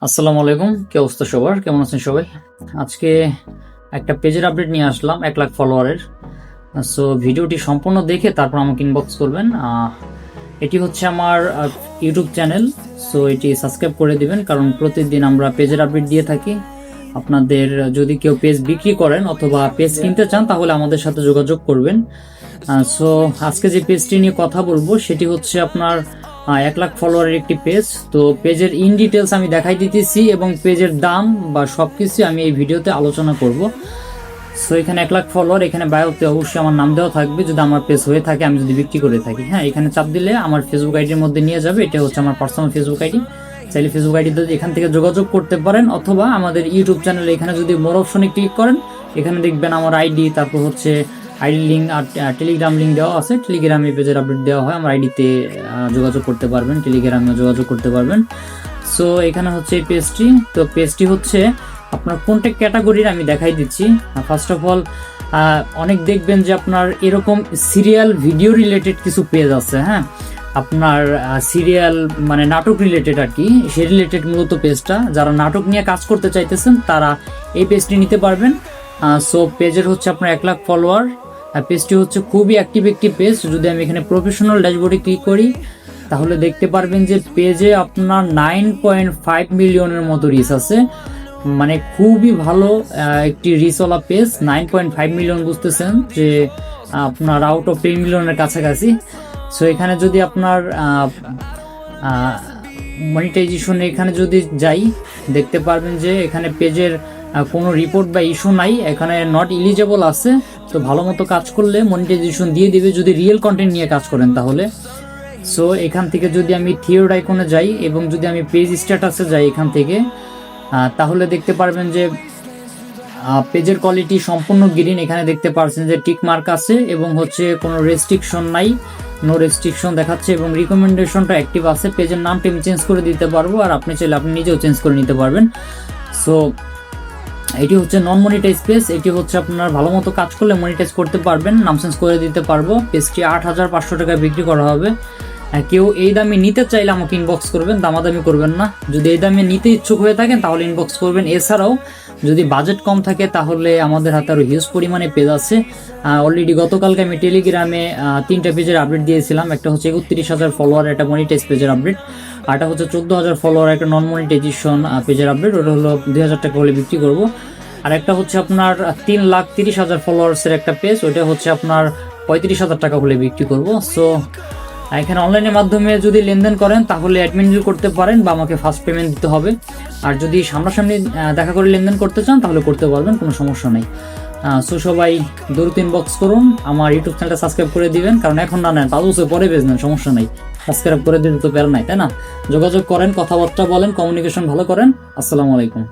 আসসালামু আলাইকুম, কি অবস্থা সবার? কেমন আছেন সবাই? আজকে একটা পেজের আপডেট নিয়ে আসলাম 1 লাখ ফলোয়ারের। সো ভিডিওটি সম্পূর্ণ দেখে তারপর আমাকে ইনবক্স করবেন। এটি হচ্ছে আমার ইউটিউব চ্যানেল। সো এটি সাবস্ক্রাইব করে দিবেন, কারণ প্রতিদিন আমরা পেজের আপডেট দিয়ে থাকি। আপনাদের যদি কেউ পেজ বিক্রি করেন অথবা পেজ কিনতে চান তাহলে আমাদের সাথে যোগাযোগ করবেন। সো আজকে যে পেজটি নিয়ে কথা বলবো সেটি হচ্ছে আপনার 1 লাখ ফলোয়ারের একটি পেজ। তো পেজের ইন ডিটেলস আমি দেখাই দিতেছি এবং পেজের দাম বা সবকিছু আমি এই ভিডিওতে আলোচনা করব। সো এখানে 1 লাখ ফলোয়ার, এখানে বায়োতে অবশ্যই আমার নাম দেওয়া থাকবে যদি আমার পেজ হয়ে থাকে, আমি যদি বিক্রি করে থাকি। হ্যাঁ, এখানে চাপ দিলে আমার ফেসবুক আইডির মধ্যে নিয়ে যাবে। এটা হচ্ছে আমার পার্সোনাল ফেসবুক আইডি। চাইলে ফেসবুক আইডিতে এখান থেকে যোগাযোগ করতে পারেন, অথবা আমাদের ইউটিউব চ্যানেলে এখানে যদি মোর অপশনে ক্লিক করেন, এখানে দেখবেন আমার আইডি, তারপর হচ্ছে আইডি লিঙ্ক আর টেলিগ্রাম লিঙ্ক দেওয়া আছে। টেলিগ্রামে পেজের আপডেট দেওয়া হয়, আমার আইডিতে যোগাযোগ করতে পারবেন, টেলিগ্রামেও যোগাযোগ করতে পারবেন। সো এখানে হচ্ছে এই পেজটি। তো পেজটি হচ্ছে আপনার কোনটা ক্যাটাগরির আমি দেখাই দিচ্ছি। ফার্স্ট অফ অল, অনেক দেখবেন যে আপনার এরকম সিরিয়াল ভিডিও রিলেটেড কিছু পেজ আছে। হ্যাঁ, আপনার সিরিয়াল মানে নাটক রিলেটেড আর কি, সে রিলেটেড মূলত পেজটা। যারা নাটক নিয়ে কাজ করতে চাইতেছেন তারা এই পেজটি নিতে পারবেন। সো পেজের হচ্ছে আপনার 1 লাখ ফলোয়ার। পেজটি হচ্ছে খুবই অ্যাক্টিভ একটি পেজ। যদি আমি এখানে প্রফেশনাল ড্যাশবোর্ডে ক্লিক করি তাহলে দেখতে পারবেন যে পেজে আপনার 9.5 মিলিয়নের মতো রিচ আছে। মানে খুবই ভালো একটি রিচওয়ালা পেজ। 9.5 মিলিয়ন বুঝতেছেন যে আপনার আউট অফ 10 মিলিয়নের কাছাকাছি। সো এখানে যদি আপনার মনিটাইজেশন এখানে যদি যাই, দেখতে পারবেন যে এখানে পেজের কোনো রিপোর্ট বা ইস্যু নাই, এখানে নট এলিজেবল আছে। তো ভালো মতো কাজ করলে মনিটাইজেশন দিয়ে দিবে যদি রিয়েল কন্টেন্ট নিয়ে কাজ করেন তাহলে। সো এখান থেকে যদি আমি থিওড আইকনে যাই এবং যদি আমি পেজ স্ট্যাটাসে যাই এখান থেকে, তাহলে দেখতে পারবেন যে পেজের কোয়ালিটি সম্পূর্ণ গ্রিন। এখানে দেখতে পাচ্ছেন যে টিক মার্ক আছে এবং হচ্ছে কোনো রেস্ট্রিকশন নাই, নো রেস্ট্রিকশন দেখাচ্ছে এবং রিকমেন্ডেশনটা অ্যাক্টিভ আছে। পেজের নামটা আমি চেঞ্জ করে দিতে পারবো, আর আপনি চাইলে আপনি নিজেও চেঞ্জ করে নিতে পারবেন। সো এটি হচ্ছে নন মনিটাইজ পেজ। এটি হচ্ছে আপনার ভালো মতো কাজ করলে মনিটাইজ করতে পারবেন, নাম চেঞ্জ করে দিতে পারবো। পেজটি 8,500 টাকায় বিক্রি করা হবে। কেউ এই দামে নিতে চাইলে আমাকে ইনবক্স করবেন, দামাদামি করবেন না। যদি এই দামে নিতে ইচ্ছুক হয়ে থাকেন তাহলে ইনবক্স করবেন। এছাড়াও যদি বাজেট কম থাকে তাহলে আমাদের হাতে আরও হিউজ পরিমাণে পেজ আছে। অলরেডি গতকালকে আমি টেলিগ্রামে 3টা পেজের আপডেট দিয়েছিলাম। একটা হচ্ছে 31,000 ফলোয়ার একটা মনিটাইজ পেজের আপডেট, আর একটা হচ্ছে 14,000 ফলোয়ার একটা নন মনিটাইজেশন পেজের আপডেট। ওটা হলো 2,000 টাকা হলে বিক্রি করবো। আর একটা হচ্ছে আপনার 3,30,000 ফলোয়ার্সের একটা পেজ, ওইটা হচ্ছে আপনার 35,000 টাকা হলে বিক্রি করবো। সো এখানে অনলাইনের মাধ্যমে যদি লেনদেন করেন তাহলে অ্যাডমিন করতে পারেন বা আমাকে ফার্স্ট পেমেন্ট দিতে হবে। আর যদি সামনাসামনি দেখা করে লেনদেন করতে চান তাহলে করতে পারবেন, কোনো সমস্যা নেই। সো সবাই দ্রুত ইনবক্স করুন, আমার ইউটিউব চ্যানেলটা সাবস্ক্রাইব করে দিবেন, কারণ এখন না নেন 5 বছর পরে বেচবেন, সমস্যা নেই। সাবস্ক্রাইব করে দিতে তো প্যারা নাই, তাই না? যোগাযোগ করেন, কথাবার্তা বলেন, কমিউনিকেশন ভালো করেন। আসসালামু আলাইকুম।